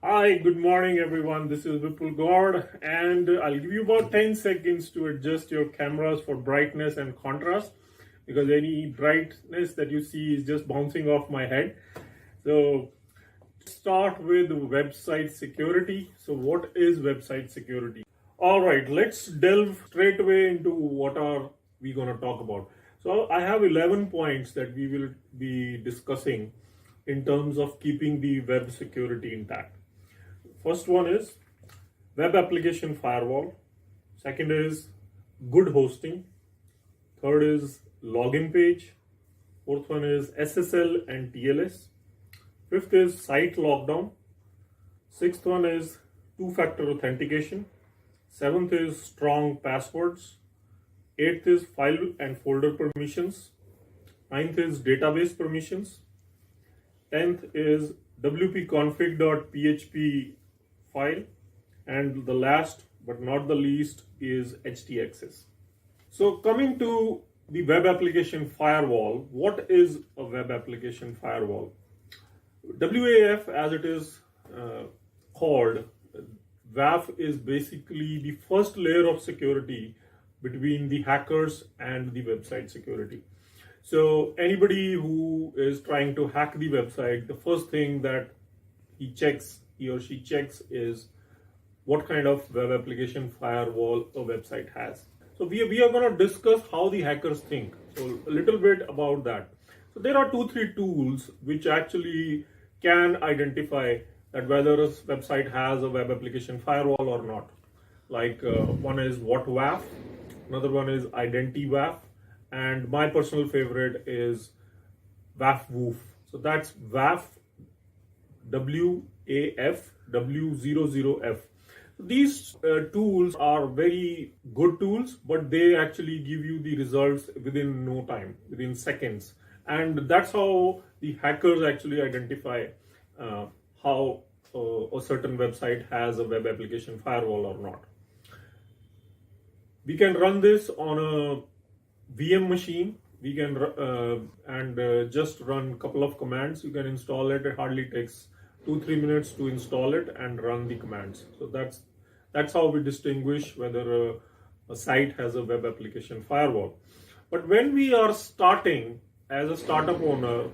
Hi, good morning everyone. This is Vipul Gaur and I'll give you about 10 seconds to adjust your cameras for brightness and contrast because any brightness that you see is just bouncing off my head. So start with website security. So what is website security? All right, let's delve straight away into what are we going to talk about. So I have 11 points that we will be discussing in terms of keeping the web security intact. First one is web application firewall. Second is good hosting. Third is login page. Fourth one is SSL and TLS. Fifth is site lockdown. Sixth one is two-factor authentication. Seventh is strong passwords. Eighth is file and folder permissions. Ninth is database permissions. 10th is wp-config.php file, and the last but not the least is htaccess. So coming to the web application firewall, what is a web application firewall? WAF, as it is called, WAF is basically the first layer of security between the hackers and the website security. So anybody who is trying to hack the website, the first thing that he or she checks is what kind of web application firewall a website has. So we are going to discuss how the hackers think. So a little bit about that. So there are 2-3 tools which actually can identify that whether a website has a web application firewall or not. Like one is WhatWAF, another one is IdentiWAF, and my personal favorite is WAF-Woof. So that's WAF, WAF, W00F. These tools are very good tools, but they actually give you the results within no time, within seconds. And that's how the hackers actually identify how a certain website has a web application firewall or not. We can run this on a VM machine. We can just run a couple of commands. You can install it. It hardly takes 2-3 minutes to install it and run the commands. So that's how we distinguish whether a site has a web application firewall. But when we are starting as a startup owner,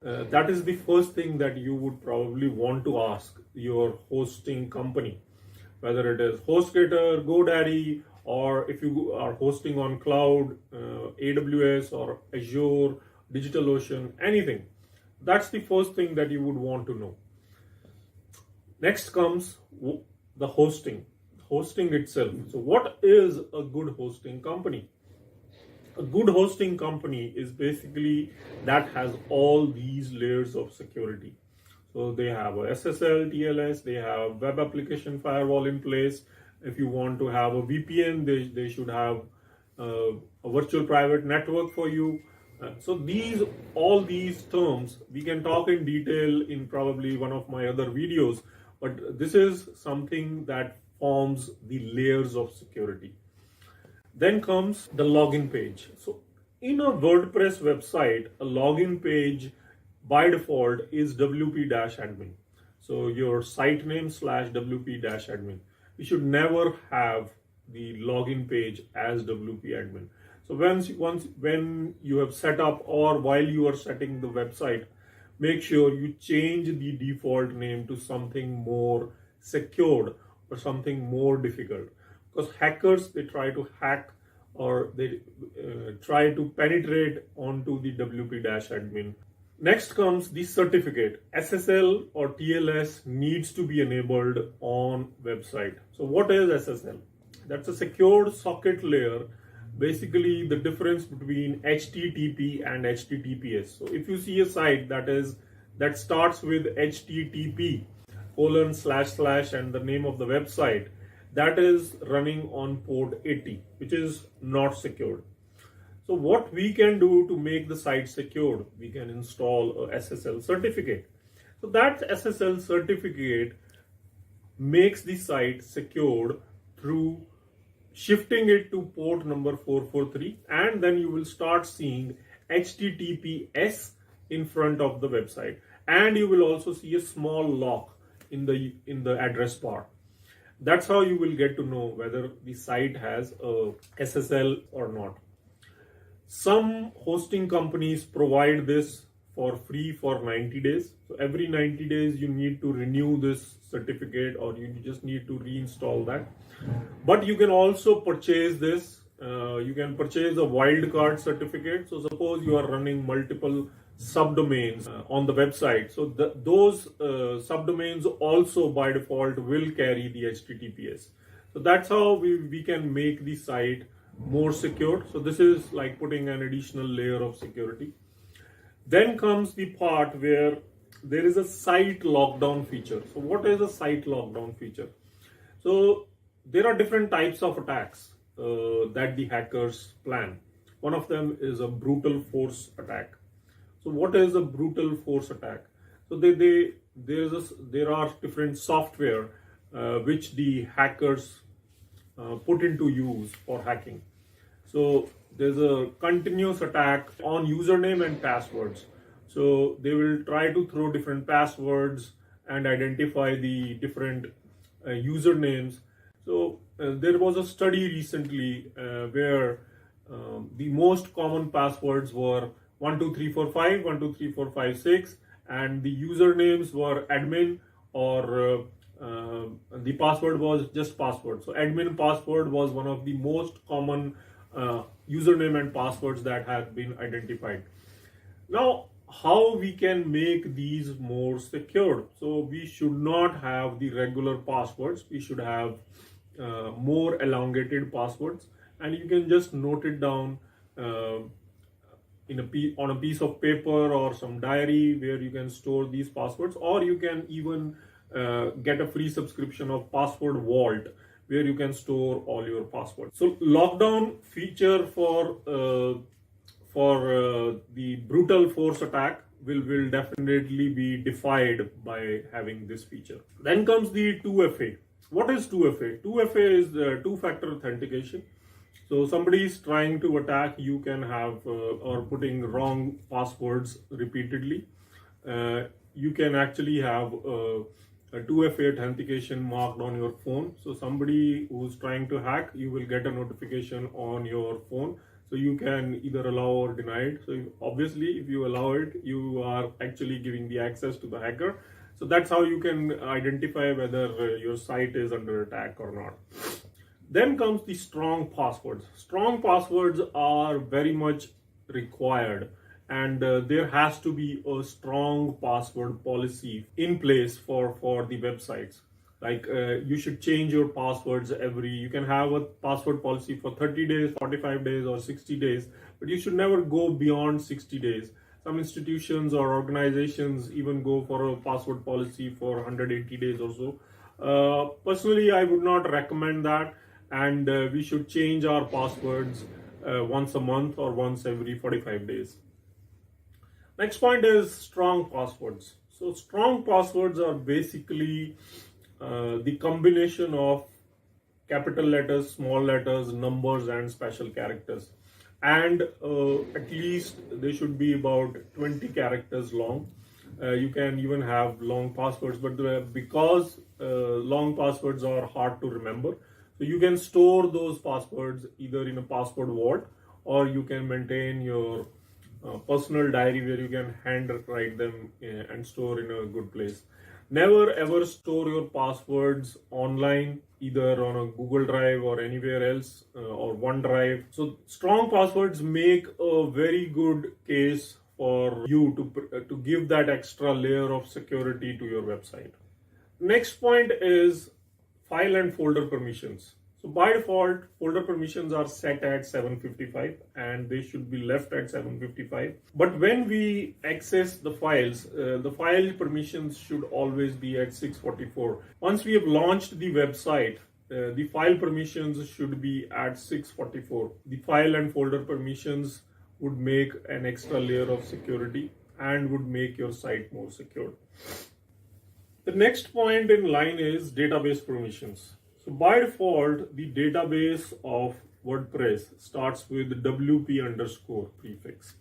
that is the first thing that you would probably want to ask your hosting company, whether it is HostGator, GoDaddy, or if you are hosting on cloud, AWS or Azure, DigitalOcean, anything. That's the first thing that you would want to know. Next comes the hosting itself. So what is a good hosting company? A good hosting company is basically that has all these layers of security. So they have a SSL, TLS, they have web application firewall in place. If you want to have a VPN, they should have a virtual private network for you. So all these terms we can talk in detail in probably one of my other videos, but this is something that forms the layers of security. Then comes the login page. So in a WordPress website, a login page by default is wp-admin. So your site name / wp-admin. You should never have the login page as wp-admin. So when you have set up or while you are setting the website, make sure you change the default name to something more secured or something more difficult, because hackers, they try to hack or they try to penetrate onto the wp-admin. Next comes the certificate. SSL or TLS needs to be enabled on website. So what is SSL? That's a secured socket layer, basically the difference between HTTP and HTTPS. So if you see a site that starts with HTTP : / and the name of the website, that is running on port 80, which is not secured. So what we can do to make the site secured, we can install a SSL certificate. So that SSL certificate makes the site secured through shifting it to port number 443, and then you will start seeing HTTPS in front of the website, and you will also see a small lock in the address bar. That's how you will get to know whether the site has a SSL or not. Some hosting companies provide this for free for 90 days. So every 90 days you need to renew this certificate, or you just need to reinstall that. But you can also purchase this. You can purchase a wildcard certificate. So suppose you are running multiple subdomains on the website. So those subdomains also by default will carry the HTTPS. So that's how we can make the site more secure. So this is like putting an additional layer of security. Then comes the part where there is a site lockdown feature. So what is a site lockdown feature? So there are different types of attacks that the hackers plan. One of them is a brute force attack. So what is a brute force attack? So there are different software which the hackers put into use for hacking. So there's a continuous attack on username and passwords. So they will try to throw different passwords and identify the different usernames. So there was a study recently where the most common passwords were 12345, 1234556, and the usernames were admin, or the password was just password. So admin password was one of the most common username and passwords that have been identified. Now, how we can make these more secure? So we should not have the regular passwords. We should have more elongated passwords, and you can just note it down on a piece of paper or some diary where you can store these passwords, or you can even get a free subscription of Password Vault where you can store all your passwords. So lockdown feature for the brute force attack will definitely be defied by having this feature. Then comes the 2FA. What is 2FA? 2FA is two-factor authentication. So somebody is trying to attack, you can have or putting wrong passwords repeatedly. You can actually have a 2FA authentication marked on your phone. So somebody who's trying to hack, you will get a notification on your phone. So you can either allow or deny it. So obviously, if you allow it, you are actually giving the access to the hacker. So that's how you can identify whether your site is under attack or not. Then comes the strong passwords. Strong passwords are very much required, and there has to be a strong password policy in place for the websites. Like you should change your passwords you can have a password policy for 30 days, 45 days, or 60 days, but you should never go beyond 60 days. Some institutions or organizations even go for a password policy for 180 days or so. Personally, I would not recommend that, and we should change our passwords once a month or once every 45 days. Next point is strong passwords. So strong passwords are basically the combination of capital letters, small letters, numbers, and special characters. And at least they should be about 20 characters long. You can even have long passwords, but because long passwords are hard to remember, so you can store those passwords either in a password vault, or you can maintain your personal diary where you can handwrite them and store in a good place. Never ever store your passwords online, either on a Google Drive or anywhere else, or OneDrive. So strong passwords make a very good case for you to give that extra layer of security to your website. Next point is file and folder permissions. So by default, folder permissions are set at 755 and they should be left at 755. But when we access the files, the file permissions should always be at 644. Once we have launched the website, the file permissions should be at 644. The file and folder permissions would make an extra layer of security and would make your site more secure. The next point in line is database permissions. So by default, the database of WordPress starts with WP underscore prefix.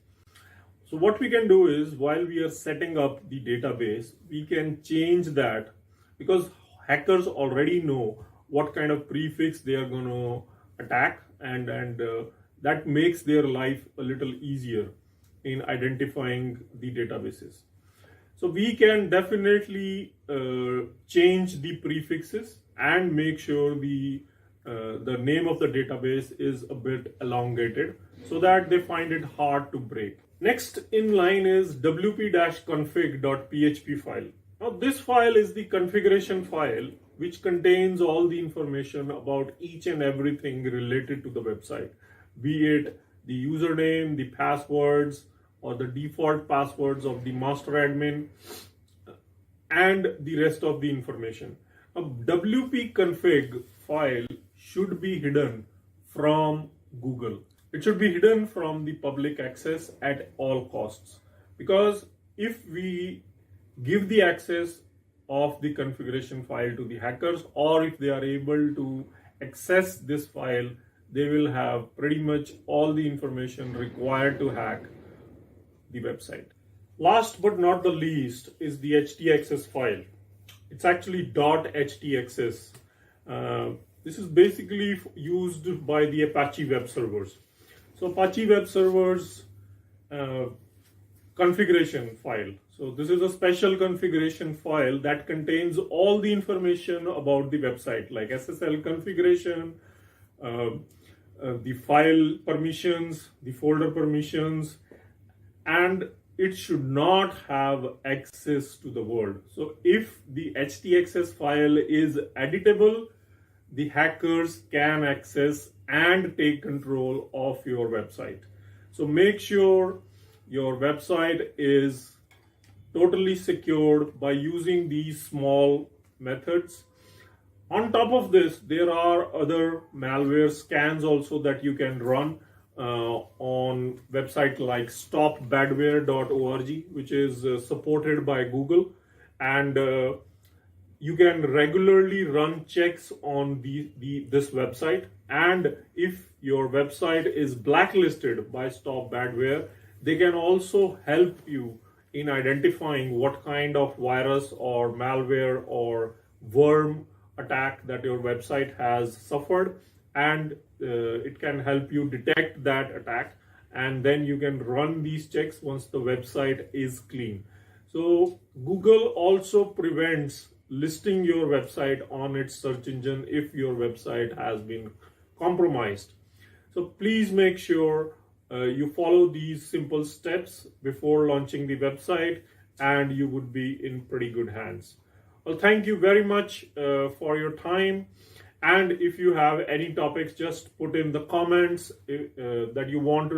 So what we can do is, while we are setting up the database, we can change that because hackers already know what kind of prefix they are going to attack, and that makes their life a little easier in identifying the databases. So we can definitely change the prefixes and make sure the name of the database is a bit elongated so that they find it hard to break. Next in line is wp-config.php file. Now this file is the configuration file which contains all the information about each and everything related to the website, be it the username, the passwords, or the default passwords of the master admin, and the rest of the information. A WP config file should be hidden from Google. It should be hidden from the public access at all costs, because if we give the access of the configuration file to the hackers, or if they are able to access this file, they will have pretty much all the information required to hack the website. Last but not the least is the htaccess file. It's actually .htaccess. This is basically used by the Apache web servers. So Apache web servers configuration file. So this is a special configuration file that contains all the information about the website, like SSL configuration, the file permissions, the folder permissions, and it should not have access to the world. So if the htaccess file is editable, the hackers can access and take control of your website. So make sure your website is totally secured by using these small methods. On top of this, there are other malware scans also that you can run on website like stopbadware.org, which is supported by Google, and you can regularly run checks on this website. And if your website is blacklisted by Stop Badware, they can also help you in identifying what kind of virus or malware or worm attack that your website has suffered, and it can help you detect that attack, and then you can run these checks once the website is clean. So Google also prevents listing your website on its search engine if your website has been compromised. So please make sure you follow these simple steps before launching the website, and you would be in pretty good hands. Well, thank you very much for your time. And if you have any topics, just put in the comments that you want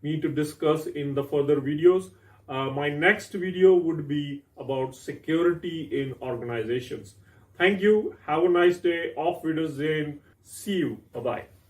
me to discuss in the further videos. My next video would be about security in organizations. Thank you. Have a nice day. Auf Wiedersehen. See you. Bye-bye.